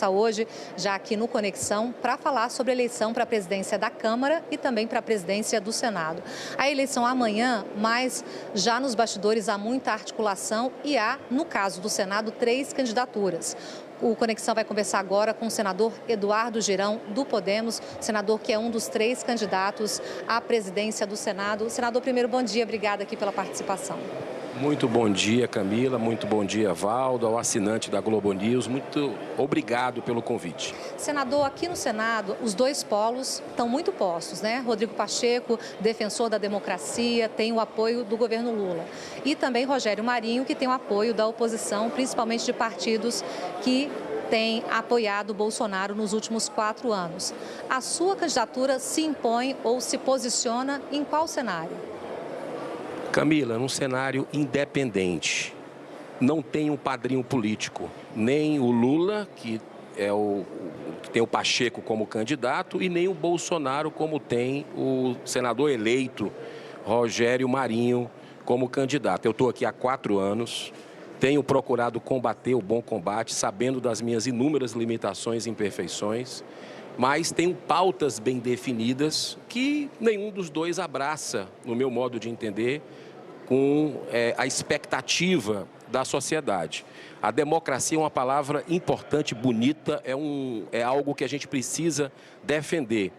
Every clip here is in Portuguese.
Hoje, já aqui no Conexão, para falar sobre a eleição para a presidência da Câmara e também para a presidência do Senado. A eleição amanhã, mas já nos bastidores há muita articulação e há, no caso do Senado, 3 candidaturas. O Conexão vai conversar agora com o senador Eduardo Girão, do Podemos, senador que é um dos 3 candidatos à presidência do Senado. Senador, primeiro, bom dia, obrigada aqui pela participação. Muito bom dia, Camila, muito bom dia, Valdo, ao assinante da Globo News, muito obrigado pelo convite. Senador, aqui no Senado, os 2 polos estão muito postos, né? Rodrigo Pacheco, defensor da democracia, tem o apoio do governo Lula. E também Rogério Marinho, que tem o apoio da oposição, principalmente de partidos que têm apoiado o Bolsonaro nos últimos 4 anos. A sua candidatura se impõe ou se posiciona em qual cenário? Camila, num cenário independente, não tem um padrinho político, nem o Lula, que tem o Pacheco como candidato, e nem o Bolsonaro, como tem o senador eleito Rogério Marinho como candidato. Eu estou aqui há 4 anos, tenho procurado combater o bom combate, sabendo das minhas inúmeras limitações e imperfeições, mas tenho pautas bem definidas que nenhum dos 2 abraça, no meu modo de entender, com a expectativa da sociedade. A democracia é uma palavra importante, bonita, é algo que a gente precisa defender.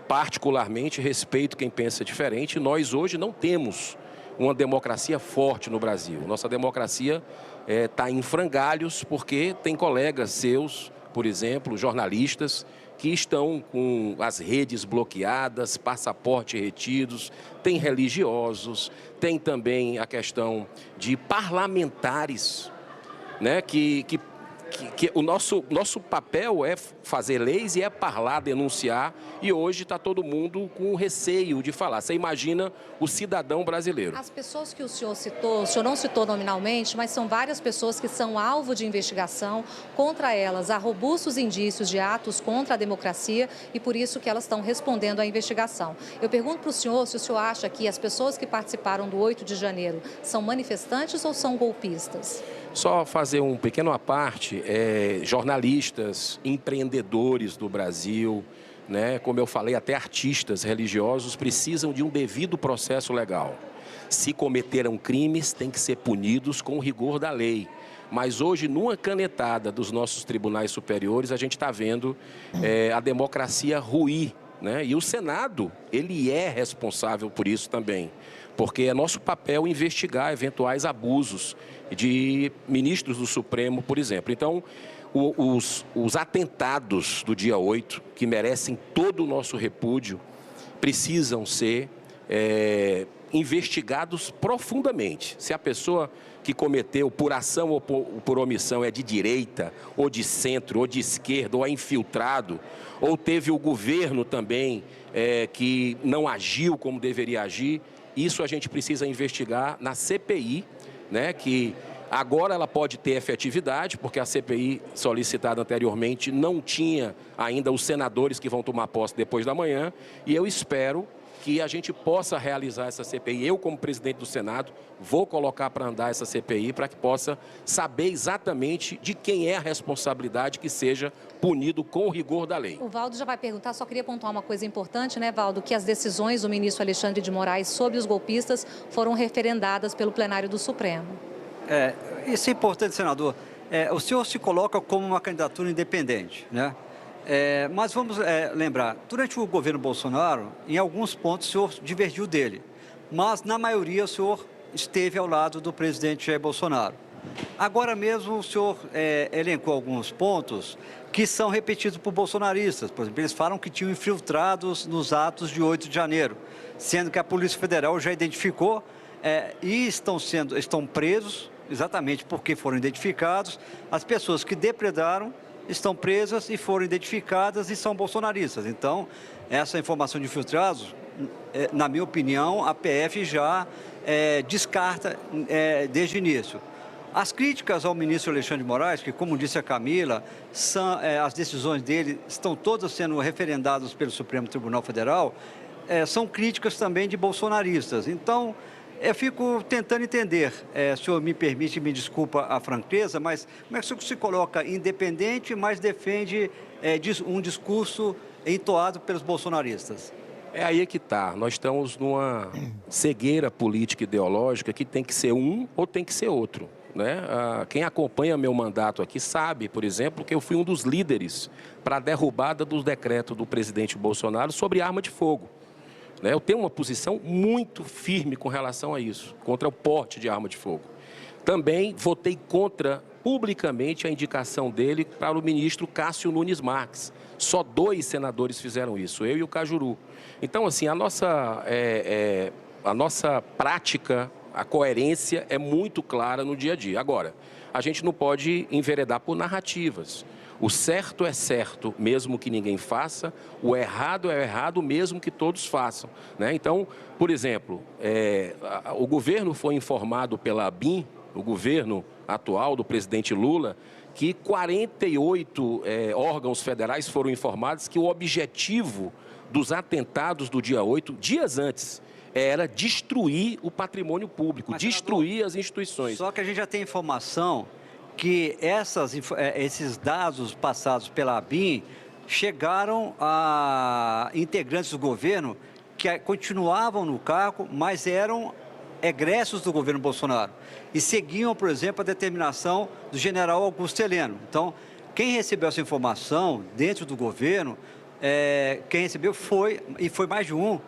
Particularmente, respeito quem pensa diferente. Nós hoje não temos uma democracia forte no Brasil. Nossa democracia está em frangalhos porque tem colegas seus, por exemplo, jornalistas, que estão com as redes bloqueadas, passaportes retidos, tem religiosos, tem também a questão de parlamentares, né, que o nosso papel é fazer leis e é parlar, denunciar, e hoje está todo mundo com receio de falar. Você imagina o cidadão brasileiro. As pessoas que o senhor citou, o senhor não citou nominalmente, mas são várias pessoas que são alvo de investigação. Contra elas há robustos indícios de atos contra a democracia e por isso que elas estão respondendo à investigação. Eu pergunto para o senhor se o senhor acha que as pessoas que participaram do 8 de janeiro são manifestantes ou são golpistas? Só fazer um pequeno à parte, jornalistas, empreendedores do Brasil, né, como eu falei, até artistas religiosos precisam de um devido processo legal. Se cometeram crimes, têm que ser punidos com o rigor da lei. Mas hoje, numa canetada dos nossos tribunais superiores, a gente está vendo a democracia ruir, né? E o Senado, ele é responsável por isso também, porque é nosso papel investigar eventuais abusos de ministros do Supremo, por exemplo. Então, os atentados do dia 8, que merecem todo o nosso repúdio, precisam ser investigados profundamente. Se a pessoa que cometeu por ação ou por omissão é de direita, ou de centro, ou de esquerda, ou é infiltrado, ou teve o governo também que não agiu como deveria agir, isso a gente precisa investigar na CPI, né, que agora ela pode ter efetividade, porque a CPI solicitada anteriormente não tinha ainda os senadores que vão tomar posse depois da manhã, e eu espero que a gente possa realizar essa CPI. Eu, como presidente do Senado, vou colocar para andar essa CPI para que possa saber exatamente de quem é a responsabilidade, que seja punido com o rigor da lei. O Valdo já vai perguntar, só queria pontuar uma coisa importante, né, Valdo, que as decisões do ministro Alexandre de Moraes sobre os golpistas foram referendadas pelo plenário do Supremo. Isso é importante, senador. O senhor se coloca como uma candidatura independente, né? Mas vamos lembrar, durante o governo Bolsonaro, em alguns pontos o senhor divergiu dele, mas na maioria o senhor esteve ao lado do presidente Jair Bolsonaro. Agora mesmo o senhor elencou alguns pontos que são repetidos por bolsonaristas. Por exemplo, eles falam que tinham infiltrados nos atos de 8 de janeiro, sendo que a Polícia Federal já identificou e estão presos, exatamente porque foram identificados, as pessoas que depredaram estão presas e foram identificadas e são bolsonaristas. Então, essa informação de infiltrados, na minha opinião, a PF já descarta desde o início. As críticas ao ministro Alexandre de Moraes, que, como disse a Camila, as decisões dele estão todas sendo referendadas pelo Supremo Tribunal Federal, são críticas também de bolsonaristas. Então, Eu fico tentando entender, se o senhor me permite, me desculpa a franqueza, mas como é que o senhor se coloca independente, mas defende um discurso entoado pelos bolsonaristas? É aí que está. Nós estamos numa cegueira política ideológica que tem que ser um ou tem que ser outro, né? Quem acompanha meu mandato aqui sabe, por exemplo, que eu fui um dos líderes para a derrubada do decreto do presidente Bolsonaro sobre arma de fogo. Eu tenho uma posição muito firme com relação a isso, contra o porte de arma de fogo. Também votei contra, publicamente, a indicação dele para o ministro Cássio Nunes Marques. Só 2 senadores fizeram isso, eu e o Cajuru. Então, assim, a nossa prática, a coerência é muito clara no dia a dia. Agora, a gente não pode enveredar por narrativas. O certo é certo, mesmo que ninguém faça. O errado é errado, mesmo que todos façam, né? Então, por exemplo, o governo foi informado pela ABIN, o governo atual do presidente Lula, que 48 órgãos federais foram informados que o objetivo dos atentados do dia 8, dias antes, era destruir o patrimônio público, destruir as instituições. Só que a gente já tem informação que esses dados passados pela ABIN chegaram a integrantes do governo que continuavam no cargo, mas eram egressos do governo Bolsonaro e seguiam, por exemplo, a determinação do general Augusto Heleno. Então, quem recebeu essa informação dentro do governo, quem recebeu foi mais de um,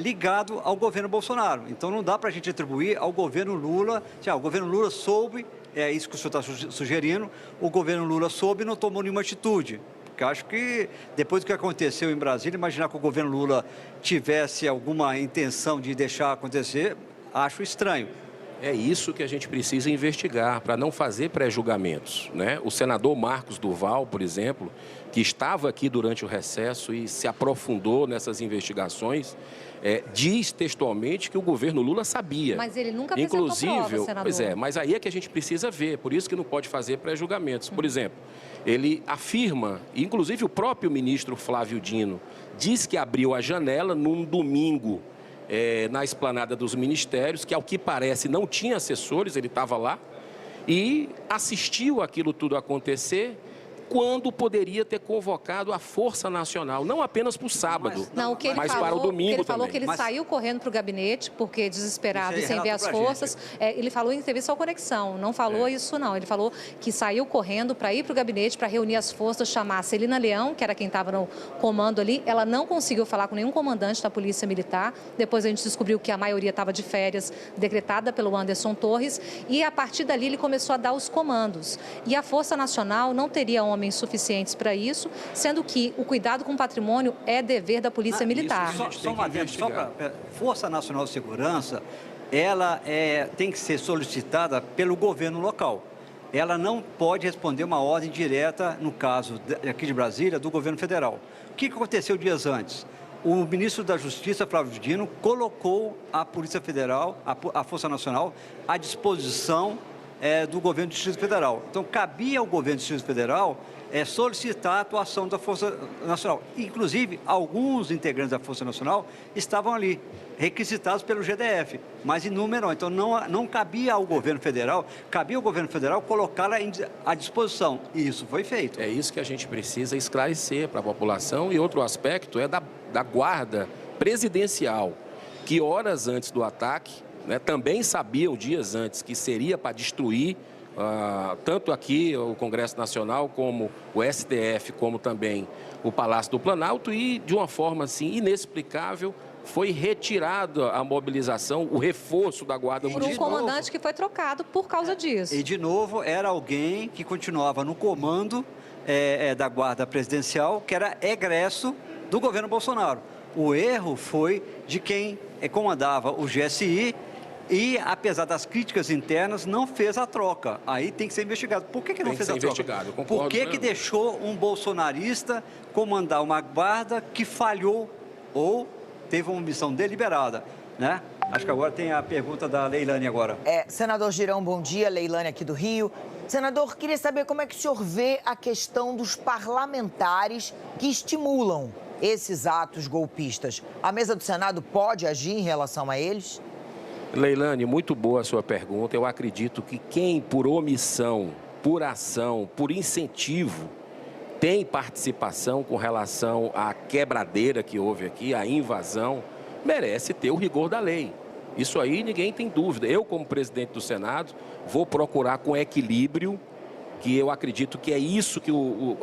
ligado ao governo Bolsonaro. Então, não dá para a gente atribuir ao governo Lula, o governo Lula soube, é isso que o senhor está sugerindo, o governo Lula soube e não tomou nenhuma atitude. Porque eu acho que, depois do que aconteceu em Brasília, imaginar que o governo Lula tivesse alguma intenção de deixar acontecer, acho estranho. É isso que a gente precisa investigar, para não fazer pré-julgamentos, né? O senador Marcos Duval, por exemplo, que estava aqui durante o recesso e se aprofundou nessas investigações, diz textualmente que o governo Lula sabia. Mas ele nunca apresentou prova, senador. Pois é, mas aí é que a gente precisa ver, por isso que não pode fazer pré-julgamentos. Por exemplo, ele afirma, inclusive o próprio ministro Flávio Dino, diz que abriu a janela num domingo, na esplanada dos ministérios, que ao que parece não tinha assessores, ele estava lá, e assistiu aquilo tudo acontecer, quando poderia ter convocado a Força Nacional, não apenas para o sábado, mas para o domingo também. Ele falou que ele saiu correndo para o gabinete, porque desesperado e sem ver as forças. Ele falou em entrevista ao Conexão, não falou isso não. Ele falou que saiu correndo para ir para o gabinete, para reunir as forças, chamar a Celina Leão, que era quem estava no comando ali. Ela não conseguiu falar com nenhum comandante da Polícia Militar. Depois a gente descobriu que a maioria estava de férias, decretada pelo Anderson Torres. E a partir dali ele começou a dar os comandos. E a Força Nacional não teria homens suficientes para isso, sendo que o cuidado com o patrimônio é dever da Polícia Militar. Só uma vez, Força Nacional de Segurança, ela tem que ser solicitada pelo governo local. Ela não pode responder uma ordem direta, no caso aqui de Brasília, do governo federal. O que aconteceu dias antes? O ministro da Justiça, Flávio Dino, colocou a Polícia Federal, a Força Nacional, à disposição do governo do Distrito Federal. Então, cabia ao governo do Distrito Federal solicitar a atuação da Força Nacional. Inclusive, alguns integrantes da Força Nacional estavam ali, requisitados pelo GDF, mas em número não. Então, não cabia ao governo federal, cabia ao governo federal colocá-la à disposição. E isso foi feito. É isso que a gente precisa esclarecer para a população. E outro aspecto é da guarda presidencial, que horas antes do ataque, também sabiam dias antes que seria para destruir tanto aqui o Congresso Nacional, como o STF, como também o Palácio do Planalto, e de uma forma assim inexplicável foi retirada a mobilização, o reforço da Guarda Municipal. Por um comandante que foi trocado por causa disso. E de novo era alguém que continuava no comando da Guarda Presidencial, que era egresso do governo Bolsonaro. O erro foi de quem comandava o GSI e, apesar das críticas internas, não fez a troca. Aí tem que ser investigado. Por que não fez a troca? Por que deixou um bolsonarista comandar uma guarda que falhou ou teve uma omissão deliberada, né? Acho que agora tem a pergunta da Leilane agora. Senador Girão, bom dia. Leilane aqui do Rio. Senador, queria saber como é que o senhor vê a questão dos parlamentares que estimulam esses atos golpistas. A mesa do Senado pode agir em relação a eles? Leilane, muito boa a sua pergunta. Eu acredito que quem, por omissão, por ação, por incentivo, tem participação com relação à quebradeira que houve aqui, à invasão, merece ter o rigor da lei. Isso aí ninguém tem dúvida. Eu, como presidente do Senado, vou procurar com equilíbrio, que eu acredito que é isso que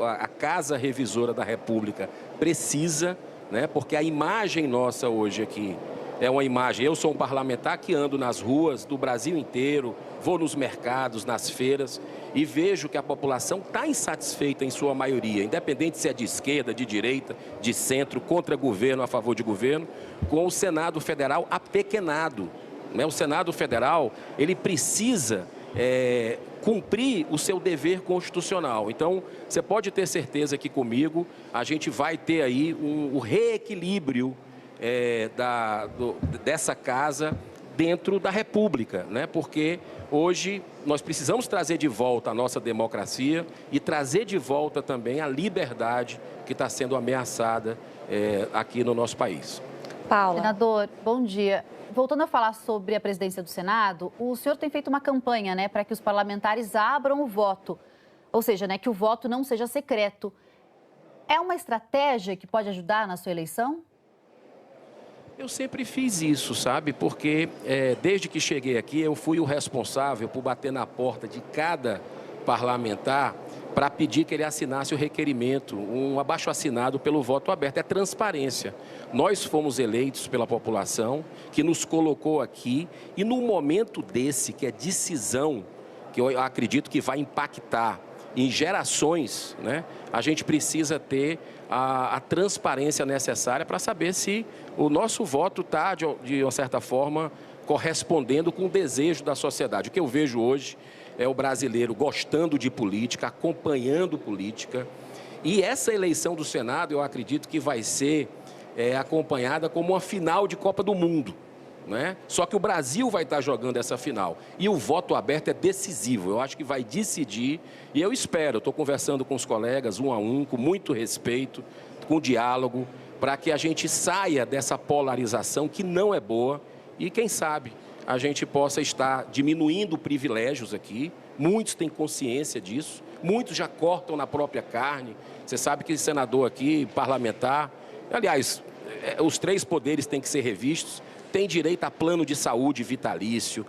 a Casa Revisora da República precisa, né? Porque a imagem nossa hoje aqui é uma imagem... Eu sou um parlamentar que ando nas ruas do Brasil inteiro, vou nos mercados, nas feiras, e vejo que a população está insatisfeita em sua maioria, independente se é de esquerda, de direita, de centro, contra governo, a favor de governo, com o Senado Federal apequenado, né? O Senado Federal, ele precisa cumprir o seu dever constitucional. Então, você pode ter certeza que comigo a gente vai ter aí o reequilíbrio dessa casa dentro da República, né? Porque hoje nós precisamos trazer de volta a nossa democracia e trazer de volta também a liberdade que está sendo ameaçada aqui no nosso país. Paula. Senador, bom dia. Voltando a falar sobre a presidência do Senado, o senhor tem feito uma campanha, né, para que os parlamentares abram o voto, ou seja, né, que o voto não seja secreto. É uma estratégia que pode ajudar na sua eleição? Eu sempre fiz isso, sabe? Porque desde que cheguei aqui, eu fui o responsável por bater na porta de cada parlamentar para pedir que ele assinasse o requerimento, um abaixo-assinado pelo voto aberto. É transparência. Nós fomos eleitos pela população, que nos colocou aqui, e num momento desse, que é decisão, que eu acredito que vai impactar em gerações, né? A gente precisa ter a transparência necessária para saber se o nosso voto está, de uma certa forma, correspondendo com o desejo da sociedade. O que eu vejo hoje é o brasileiro gostando de política, acompanhando política. E essa eleição do Senado, eu acredito que vai ser acompanhada como uma final de Copa do Mundo, né? Só que o Brasil vai estar jogando essa final. E o voto aberto é decisivo. Eu acho que vai decidir. E eu espero, estou conversando com os colegas, um a um, com muito respeito, com diálogo, para que a gente saia dessa polarização que não é boa e, quem sabe, a gente possa estar diminuindo privilégios aqui. Muitos têm consciência disso, muitos já cortam na própria carne. Você sabe que senador aqui, parlamentar, aliás, os 3 poderes têm que ser revistos, tem direito a plano de saúde vitalício,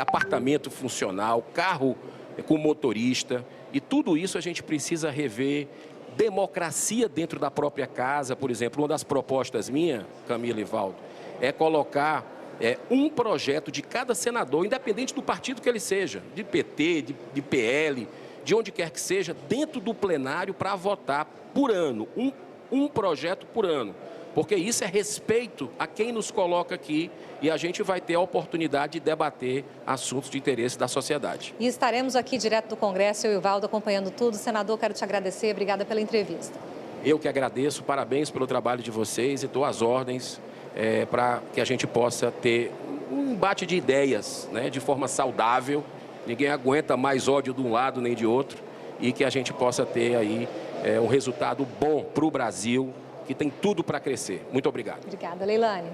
apartamento funcional, carro com motorista, e tudo isso a gente precisa rever. Democracia dentro da própria casa, por exemplo, uma das propostas minha, Camila e Valdo, é colocar um projeto de cada senador, independente do partido que ele seja, de PT, de PL, de onde quer que seja, dentro do plenário para votar por ano, um projeto por ano. Porque isso é respeito a quem nos coloca aqui e a gente vai ter a oportunidade de debater assuntos de interesse da sociedade. E estaremos aqui direto do Congresso, eu e o Valdo acompanhando tudo. Senador, quero te agradecer, obrigada pela entrevista. Eu que agradeço, parabéns pelo trabalho de vocês e dou as ordens para que a gente possa ter um embate de ideias, né, de forma saudável. Ninguém aguenta mais ódio de um lado nem de outro e que a gente possa ter aí um resultado bom para o Brasil, que tem tudo para crescer. Muito obrigado. Obrigada, Leilane.